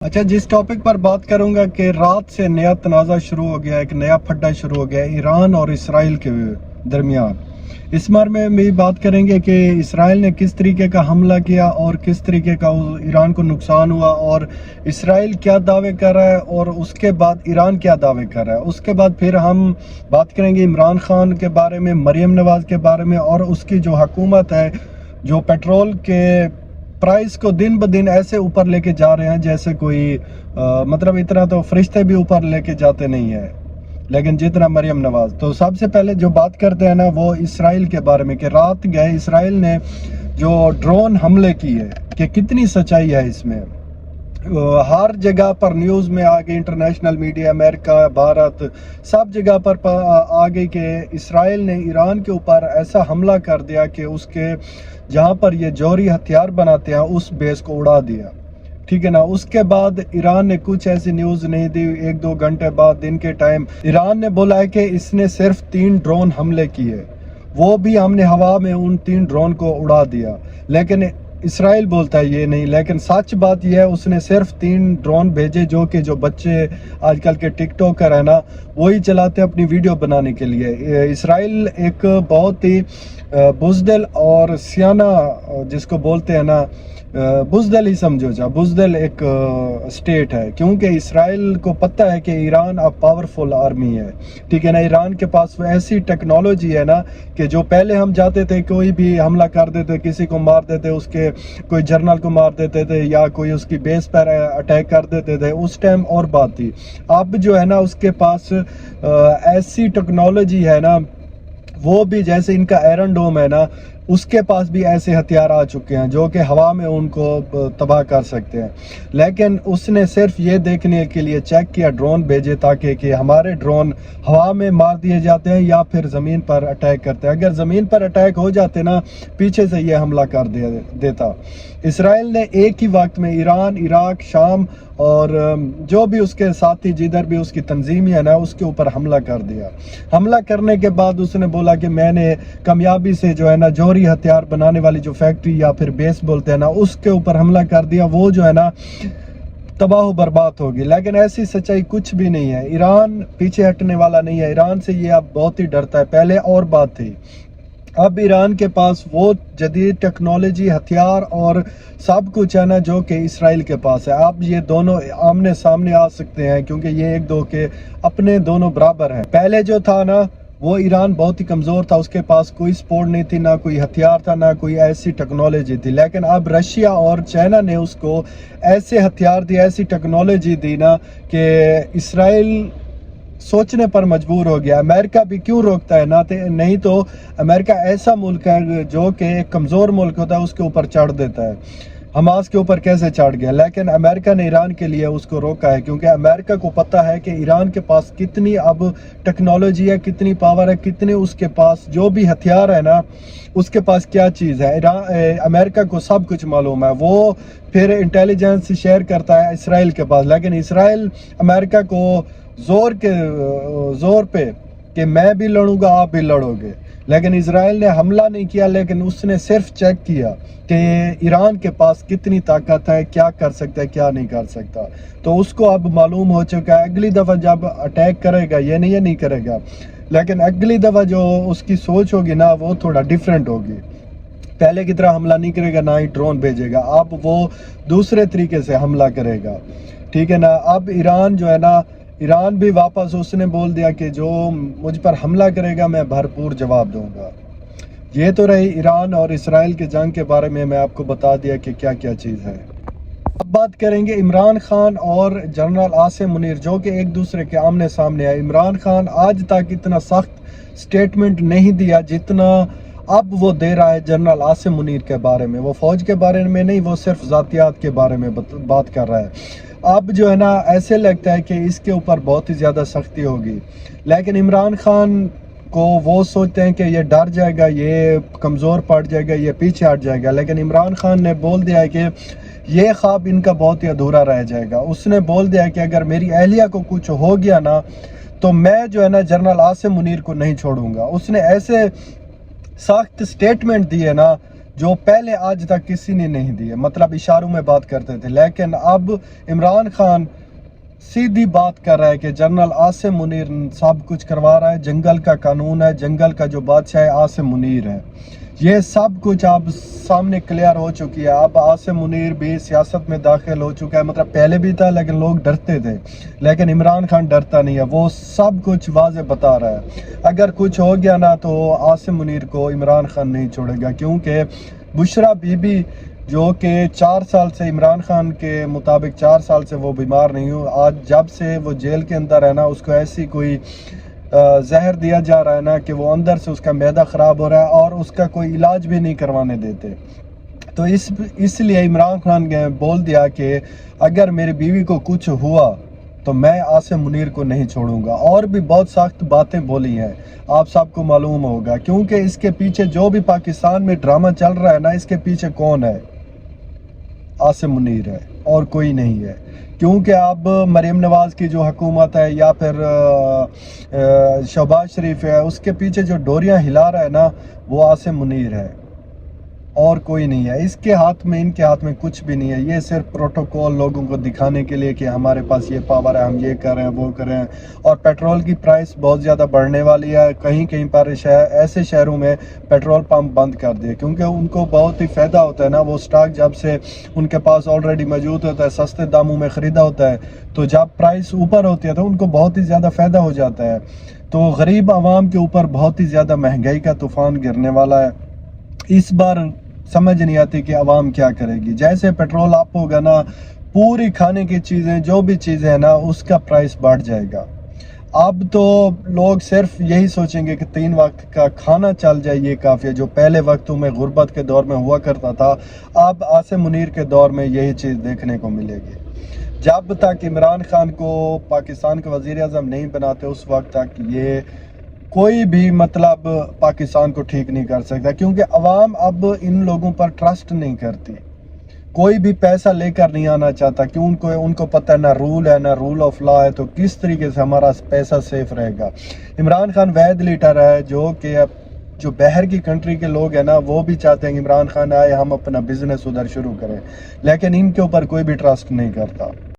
अच्छा, जिस टॉपिक पर बात करूंगा कि रात से नया तनाज़ा शुरू हो गया, एक नया फड्डा शुरू हो गया ईरान और इसराइल के दरमियान। इस बार में भी बात करेंगे कि इसराइल ने किस तरीके का हमला किया और किस तरीके का ईरान को नुकसान हुआ, और इसराइल क्या दावे कर रहा है और उसके बाद ईरान क्या दावे कर रहा है। उसके बाद फिर हम बात करेंगे इमरान खान के बारे में, मरियम नवाज के बारे में, और उसकी जो हुकूमत है जो पेट्रोल के प्राइस को दिन ब दिन ऐसे ऊपर लेके जा रहे हैं जैसे कोई मतलब इतना तो फरिश्ते भी ऊपर लेके जाते नहीं है, लेकिन जितना मरियम नवाज। तो सबसे पहले जो बात करते हैं ना वो इसराइल के बारे में कि रात गए इसराइल ने जो ड्रोन हमले की है कि कितनी सच्चाई है इसमें। हर जगह पर न्यूज़ में आ गई, इंटरनेशनल मीडिया, अमेरिका, भारत, सब जगह पर आ गई कि इसराइल ने ईरान के ऊपर ऐसा हमला कर दिया कि उसके जहां पर ये जौहरी हथियार बनाते हैं उस बेस को उड़ा दिया। ठीक है ना। उसके बाद ईरान ने कुछ ऐसी न्यूज़ नहीं दी, 1-2 घंटे बाद दिन के टाइम ईरान ने बोला है कि इसने सिर्फ 3 ड्रोन हमले किए, वो भी हमने हवा में उन 3 ड्रोन को उड़ा दिया। लेकिन इसराइल बोलता है ये नहीं, लेकिन सच बात यह है उसने सिर्फ 3 ड्रोन भेजे जो बच्चे आजकल के टिकटॉकर है ना वही चलाते हैं अपनी वीडियो बनाने के लिए। इसराइल एक बहुत ही बुज़दिल और सियाना, जिसको बोलते हैं ना, बुज़दिल ही समझो जा, बुज़दिल एक स्टेट है, क्योंकि इसराइल को पता है कि ईरान अब पावरफुल आर्मी है। ठीक है ना। ईरान के पास वो ऐसी टेक्नोलॉजी है ना कि जो पहले हम जाते थे कोई भी हमला कर देते, किसी को मार देते, उसके कोई जर्नल को मार देते थे या कोई उसकी बेस पर अटैक कर देते थे, उस टाइम और बात थी। अब जो है ना उसके पास ऐसी टेक्नोलॉजी है ना, वो भी जैसे इनका आयरन डोम है ना उसके पास भी ऐसे हथियार आ चुके हैं जो कि हवा में उनको तबाह कर सकते हैं। लेकिन उसने सिर्फ ये देखने के लिए चेक किया, ड्रोन भेजे ताकि कि हमारे ड्रोन हवा में मार दिए जाते हैं या फिर ज़मीन पर अटैक करते हैं। अगर ज़मीन पर अटैक हो जाते ना पीछे से ये हमला कर देता। इसराइल ने एक ही वक्त में ईरान, इराक, शाम और जो भी उसके साथी जिधर भी उसकी तंजीम है ना उसके ऊपर हमला कर दिया। हमला करने के बाद उसने बोला कि मैंने कामयाबी से जो है ना जौहरी हथियार बनाने वाली जो फैक्ट्री या फिर बेस बोलते हैं ना उसके ऊपर हमला कर दिया, वो जो है ना तबाह बर्बाद होगी। लेकिन ऐसी सच्चाई कुछ भी नहीं है। ईरान पीछे हटने वाला नहीं है, ईरान से ये अब बहुत ही डरता है। पहले और बात थी, अब ईरान के पास वो जदीद टेक्नोलॉजी, हथियार और सब कुछ है ना जो कि इसराइल के पास है। अब ये दोनों आमने सामने आ सकते हैं क्योंकि ये एक दो के अपने दोनों बराबर हैं। पहले जो था ना वो ईरान बहुत ही कमज़ोर था, उसके पास कोई सपोर्ट नहीं थी, ना कोई हथियार था, ना कोई ऐसी टेक्नोलॉजी थी। लेकिन अब रशिया और चाइना ने उसको ऐसे हथियार दिए, ऐसी टेक्नोलॉजी दी ना कि इसराइल सोचने पर मजबूर हो गया। अमेरिका भी क्यों रोकता है ना, नहीं तो अमेरिका ऐसा मुल्क है जो कि एक कमज़ोर मुल्क होता है उसके ऊपर चढ़ देता है। हमास के ऊपर कैसे चढ़ गया, लेकिन अमेरिका ने ईरान के लिए उसको रोका है क्योंकि अमेरिका को पता है कि ईरान के पास कितनी अब टेक्नोलॉजी है, कितनी पावर है, कितने उसके पास जो भी हथियार है ना उसके पास क्या चीज़ है। अमेरिका को सब कुछ मालूम है, वो फिर इंटेलिजेंस शेयर करता है इसराइल के पास। लेकिन इसराइल अमेरिका को जोर पे कि मैं भी लड़ूंगा आप भी लड़ोगे। लेकिन इसराइल ने हमला नहीं किया, लेकिन उसने सिर्फ चेक किया कि ईरान के पास कितनी ताकत है, क्या कर सकता है, क्या नहीं कर सकता। तो उसको अब मालूम हो चुका है। अगली दफ़ा जब अटैक करेगा, ये नहीं करेगा, लेकिन अगली दफ़ा जो उसकी सोच होगी ना वो थोड़ा डिफरेंट होगी। पहले की तरह हमला नहीं करेगा, ना ही ड्रोन भेजेगा, अब वो दूसरे तरीके से हमला करेगा। ठीक है ना। अब ईरान जो है ना, ईरान भी वापस उसने बोल दिया कि जो मुझ पर हमला करेगा मैं भरपूर जवाब दूंगा। ये तो रही ईरान और इसराइल के जंग के बारे में, मैं आपको बता दिया कि क्या क्या चीज़ है। अब बात करेंगे इमरान खान और जनरल आसिम मुनीर जो कि एक दूसरे के आमने सामने है। इमरान खान आज तक इतना सख्त स्टेटमेंट नहीं दिया जितना अब वो दे रहा है जनरल आसिम मुनीर के बारे में। वो फौज के बारे में नहीं, वो सिर्फ ज़ातियात के बारे में बात कर रहा है। अब जो है ना ऐसे लगता है कि इसके ऊपर बहुत ही ज़्यादा सख्ती होगी, लेकिन इमरान खान को वो सोचते हैं कि ये डर जाएगा, ये कमज़ोर पड़ जाएगा, ये पीछे हट जाएगा। लेकिन इमरान खान ने बोल दिया है कि ये ख्वाब इनका बहुत ही अधूरा रह जाएगा। उसने बोल दिया है कि अगर मेरी अहलिया को कुछ हो गया ना तो मैं जो है ना जनरल आसिम मुनीर को नहीं छोड़ूंगा। उसने ऐसे सख्त स्टेटमेंट दिए ना جو پہلے آج تک کسی نے نہیں دیے، مطلب اشاروں میں بات کرتے تھے، لیکن اب عمران خان سیدھی بات کر رہا ہے کہ جنرل عاصم منیر سب کچھ کروا رہا ہے، جنگل کا قانون ہے، جنگل کا جو بادشاہ ہے عاصم منیر ہے، یہ سب کچھ اب سامنے کلیئر ہو چکی ہے۔ اب عاصم منیر بھی سیاست میں داخل ہو چکا ہے، مطلب پہلے بھی تھا لیکن لوگ ڈرتے تھے، لیکن عمران خان ڈرتا نہیں ہے، وہ سب کچھ واضح بتا رہا ہے۔ اگر کچھ ہو گیا نا تو عاصم منیر کو عمران خان نہیں چھوڑے گا، کیونکہ بشرا بی بی جو کہ 4 سال سے عمران خان کے مطابق 4 سال سے وہ بیمار نہیں ہو، آج جب سے وہ جیل کے اندر ہے نا، اس کو ایسی کوئی زہر دیا جا رہا ہے نا کہ وہ اندر سے اس کا معدہ خراب ہو رہا ہے اور اس کا کوئی علاج بھی نہیں کروانے دیتے۔ تو اس لیے عمران خان نے بول دیا کہ اگر میری بیوی کو کچھ ہوا تو میں عاصم منیر کو نہیں چھوڑوں گا، اور بھی بہت سخت باتیں بولی ہیں، آپ سب کو معلوم ہوگا، کیونکہ اس کے پیچھے جو بھی پاکستان میں ڈرامہ چل رہا ہے نا، اس کے پیچھے کون ہے؟ عاصم منیر ہے اور کوئی نہیں ہے، کیونکہ اب مریم نواز کی جو حکومت ہے یا پھر شہباز شریف ہے، اس کے پیچھے جو ڈوریاں ہلا رہا ہے نا، وہ عاصم منیر ہے اور کوئی نہیں ہے۔ ان کے ہاتھ میں کچھ بھی نہیں ہے، یہ صرف پروٹوکول لوگوں کو دکھانے کے لیے کہ ہمارے پاس یہ پاور ہے، ہم یہ کر رہے ہیں وہ کر رہے ہیں۔ اور پیٹرول کی پرائس بہت زیادہ بڑھنے والی ہے، کہیں پر ایسے شہروں میں پیٹرول پمپ بند کر دیے، کیونکہ ان کو بہت ہی فائدہ ہوتا ہے نا، وہ سٹاک جب سے ان کے پاس آلریڈی موجود ہوتا ہے، سستے داموں میں خریدا ہوتا ہے، تو جب پرائس اوپر ہوتی ہے تو ان کو بہت ہی زیادہ فائدہ ہو جاتا ہے۔ تو غریب عوام کے اوپر بہت ہی زیادہ مہنگائی کا طوفان گرنے والا ہے۔ اس بار سمجھ نہیں آتی کہ عوام کیا کرے گی، جیسے پیٹرول اپ ہوگا نا، پوری کھانے کی چیزیں جو بھی چیزیں ہیں نا، اس کا پرائس بڑھ جائے گا۔ اب تو لوگ صرف یہی سوچیں گے کہ 3 وقت کا کھانا چل جائے، یہ کافی ہے، جو پہلے وقتوں میں غربت کے دور میں ہوا کرتا تھا، اب عاصم منیر کے دور میں یہی چیز دیکھنے کو ملے گی۔ جب تک عمران خان کو پاکستان کا وزیر اعظم نہیں بناتے، اس وقت تک یہ کوئی بھی مطلب پاکستان کو ٹھیک نہیں کر سکتا، کیونکہ عوام اب ان لوگوں پر ٹرسٹ نہیں کرتی، کوئی بھی پیسہ لے کر نہیں آنا چاہتا، کیوں ان کو پتہ ہے نہ رول ہے نہ رول آف لا ہے، تو کس طریقے سے ہمارا پیسہ سیف رہے گا۔ عمران خان واحد لیڈر ہے جو باہر کی کنٹری کے لوگ ہیں نا، وہ بھی چاہتے ہیں کہ عمران خان آئے، ہم اپنا بزنس ادھر شروع کریں، لیکن ان کے اوپر کوئی بھی ٹرسٹ نہیں کرتا۔